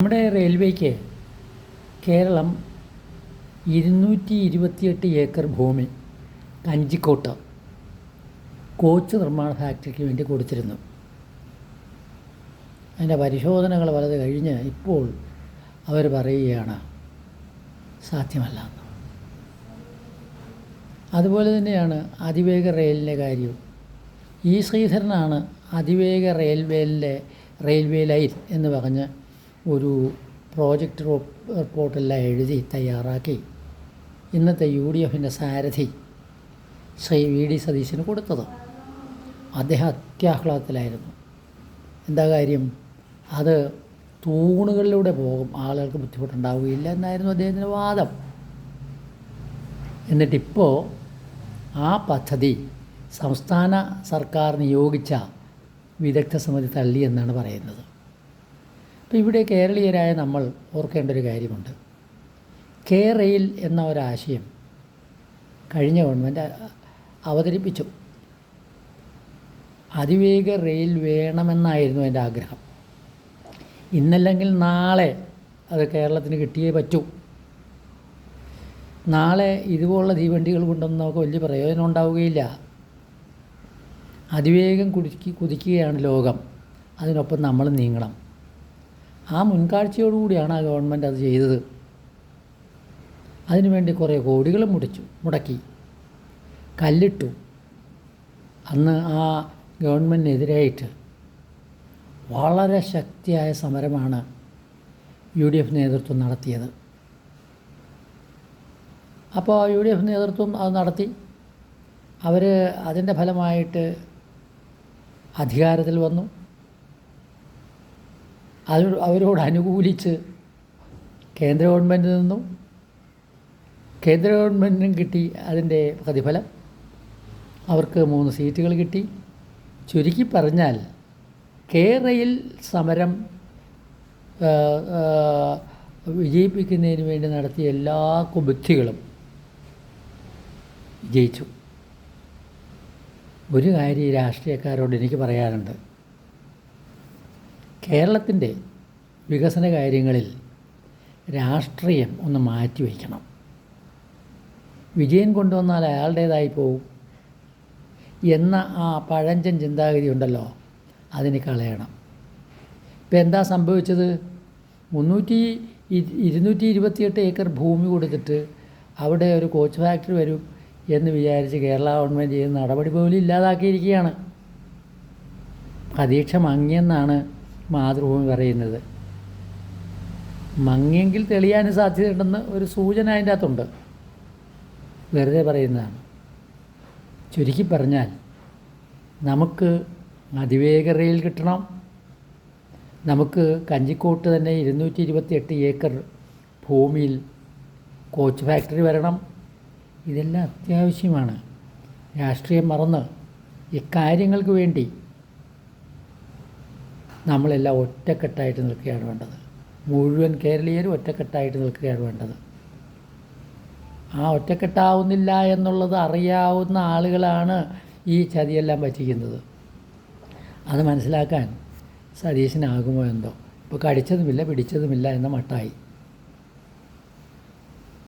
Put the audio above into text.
നമ്മുടെ റെയിൽവേക്ക് കേരളം 228 ഏക്കർ ഭൂമി കഞ്ചിക്കോട്ട് കോച്ച് നിർമ്മാണ ഫാക്ടറിക്ക് വേണ്ടി കൊടുത്തിരുന്നു. അതിൻ്റെ പരിശോധനകൾ പലത് കഴിഞ്ഞ് ഇപ്പോൾ അവർ പറയുകയാണ് സാധ്യമല്ല. അതുപോലെ തന്നെയാണ് അതിവേഗ റെയിലിൻ്റെ കാര്യം. ഈ ശ്രീധരനാണ് അതിവേഗ റെയിൽവേ ലൈൻ എന്ന് പറഞ്ഞ് ഒരു പ്രോജക്റ്റ് റിപ്പോർട്ടെല്ലാം എഴുതി തയ്യാറാക്കി ഇന്നത്തെ UDFൻ്റെ സാരഥി ശ്രീ VD സതീശന് കൊടുത്തത്. അദ്ദേഹം അത്യാഹ്ലാദത്തിലായിരുന്നു. എന്താ കാര്യം? അത് തൂണുകളിലൂടെ പോകും, ആളുകൾക്ക് ബുദ്ധിമുട്ടുണ്ടാവുകയില്ല എന്നായിരുന്നു അദ്ദേഹത്തിൻ്റെ വാദം. എന്നിട്ടിപ്പോൾ ആ പദ്ധതി സംസ്ഥാന സർക്കാർ നിയോഗിച്ച വിദഗ്ധ സമിതി തള്ളി എന്നാണ് പറയുന്നത്. അപ്പോൾ ഇവിടെ കേരളീയരായ നമ്മൾ ഓർക്കേണ്ട ഒരു കാര്യമുണ്ട്. റെയിൽ എന്ന ഒരാശയം കഴിഞ്ഞ ഗവൺമെൻറ് അവതരിപ്പിച്ചു. അതിവേഗ റെയിൽ വേണമെന്നായിരുന്നു എൻ്റെ ആഗ്രഹം. ഇന്നല്ലെങ്കിൽ നാളെ അത് കേരളത്തിന് കിട്ടിയേ പറ്റൂ. നാളെ ഇതുപോലുള്ള തീവണ്ടികൾ കൊണ്ടൊന്നും നമുക്ക് വലിയ പ്രയോജനം ഉണ്ടാവുകയില്ല. അതിവേഗം കുതിക്കുകയാണ് ലോകം. അതിനൊപ്പം നമ്മൾ നീങ്ങണം. ആ മുൻകാഴ്ചയോടുകൂടിയാണ് ആ ഗവൺമെൻറ് അത് ചെയ്തത്. അതിനുവേണ്ടി കുറേ കോടികൾ മുടക്കി, കല്ലിട്ടു. അന്ന് ആ ഗവൺമെൻറ്റിനെതിരായിട്ട് വളരെ ശക്തിയായ സമരമാണ് UDF നേതൃത്വം നടത്തിയത്. അപ്പോൾ UDF നേതൃത്വം അത് നടത്തി. അവർ അതിൻ്റെ ഫലമായിട്ട് അധികാരത്തിൽ വന്നു. അവരോട് അനുകൂലിച്ച് കേന്ദ്ര ഗവൺമെൻറ്റിൽ നിന്നും കേന്ദ്ര ഗവൺമെൻറ്റിനും കിട്ടി അതിൻ്റെ പ്രതിഫലം. അവർക്ക് 3 സീറ്റുകൾ കിട്ടി. ചുരുക്കി പറഞ്ഞാൽ റെയിൽ സമരം വിജയിപ്പിക്കുന്നതിന് വേണ്ടി നടത്തിയ എല്ലാ കുബുദ്ധികളും വിജയിച്ചു. ഒരു കാര്യം രാഷ്ട്രീയക്കാരോട് എനിക്ക് പറയാനുണ്ട്. കേരളത്തിൻ്റെ വികസന കാര്യങ്ങളിൽ രാഷ്ട്രീയം ഒന്ന് മാറ്റിവയ്ക്കണം. വിജയൻ കൊണ്ടുവന്നാൽ അയാളുടേതായി പോവും എന്ന ആ പഴഞ്ചൻ ചിന്താഗതി ഉണ്ടല്ലോ, അതിന് കളയണം. ഇപ്പം എന്താ സംഭവിച്ചത്? 228 ഏക്കർ ഭൂമി കൊടുത്തിട്ട് അവിടെ ഒരു കോച്ച് ഫാക്ടറി വരും എന്ന് വിചാരിച്ച് കേരള ഗവൺമെൻറ് ചെയ്യുന്ന നടപടി പോലും ഇല്ലാതാക്കിയിരിക്കുകയാണ്. പ്രതീക്ഷ മങ്ങിയെന്നാണ് മാതൃഭൂമി പറയുന്നത്. മങ്ങിയെങ്കിൽ തെളിയാൻ സാധ്യതയുണ്ടെന്ന് ഒരു സൂചന അതിൻ്റെ അകത്തുണ്ട്. വെറുതെ പറയുന്നതാണ്. ചുരുക്കി പറഞ്ഞാൽ നമുക്ക് അതിവേഗ റെയിൽ കിട്ടണം. നമുക്ക് കഞ്ചിക്കോട്ട് തന്നെ 228 ഏക്കർ ഭൂമിയിൽ കോച്ച് ഫാക്ടറി വരണം. ഇതെല്ലാം അത്യാവശ്യമാണ്. രാഷ്ട്രീയം മറന്ന് ഇക്കാര്യങ്ങൾക്ക് വേണ്ടി നമ്മളെല്ലാം ഒറ്റക്കെട്ടായിട്ട് നിൽക്കുകയാണ് വേണ്ടത്. മുഴുവൻ കേരളീയരും ഒറ്റക്കെട്ടായിട്ട് നിൽക്കുകയാണ് വേണ്ടത്. ആ ഒറ്റക്കെട്ടാവുന്നില്ല എന്നുള്ളത് അറിയാവുന്ന ആളുകളാണ് ഈ ചതിയെല്ലാം പറ്റിക്കുന്നത്. അത് മനസ്സിലാക്കാൻ സതീശനാകുമോ എന്തോ. ഇപ്പോൾ കടിച്ചതുമില്ല പിടിച്ചതുമില്ല എന്ന മട്ടായി.